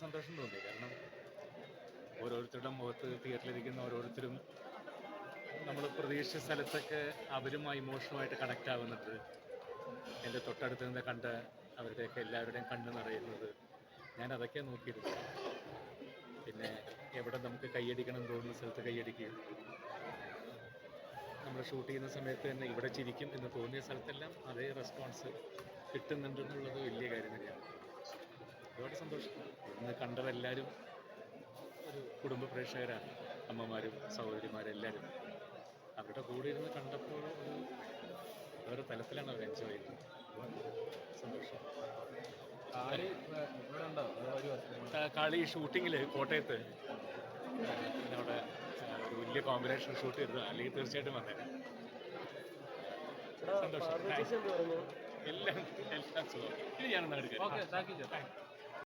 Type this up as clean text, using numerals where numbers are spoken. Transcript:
സന്തോഷം തോന്നി. കാരണം ഓരോരുത്തരുടെ മുഖത്ത് തിയേറ്ററിലിരിക്കുന്ന ഓരോരുത്തരും നമ്മൾ പ്രതീക്ഷിച്ച സ്ഥലത്തൊക്കെ അവരുമായി ഇമോഷണലായിട്ട് കണക്റ്റ് ആവുന്നത്, എൻ്റെ തൊട്ടടുത്ത് നിന്ന് കണ്ട് അവരുടെയൊക്കെ എല്ലാവരുടെയും കണ്ണ് നിറയുന്നത്, ഞാൻ അതൊക്കെ നോക്കിയിരുന്നു. പിന്നെ എവിടെ നമുക്ക് കൈയടിക്കണം തോന്നുന്ന സ്ഥലത്ത് കൈയടിക്കുകയും, നമ്മൾ ഷൂട്ട് ചെയ്യുന്ന സമയത്ത് തന്നെ ഇവിടെ ചിരിക്കും എന്ന് തോന്നിയ സ്ഥലത്തെല്ലാം അതേ റെസ്പോൺസ് കിട്ടുന്നുണ്ടെന്നുള്ളത് വലിയ കാര്യം തന്നെയാണ്. ഒരുപാട് സന്തോഷം. ഇന്ന് കണ്ടതെല്ലാവരും ഒരു കുടുംബ പ്രേക്ഷകരാണ്. അമ്മമാരും സഹോദരിമാരും എല്ലാവരും അവരുടെ കൂടെ ഇരുന്ന് കണ്ടപ്പോൾ ഒരു വേറെ തലത്തിലാണ് അവർ എൻജോയ് ചെയ്യുന്നത്. സന്തോഷം. കാളി ഷൂട്ടിങ്ങിൽ കോട്ടയത്ത് അവിടെ ഒരു വലിയ കോമ്പിനേഷൻ ഷൂട്ട് ചെയ്തത്, അല്ലെങ്കിൽ തീർച്ചയായിട്ടും വന്നേനെ. സന്തോഷം. എല്ലാം സുഖം. ഇത് ഞാനൊന്നും എടുക്കാം.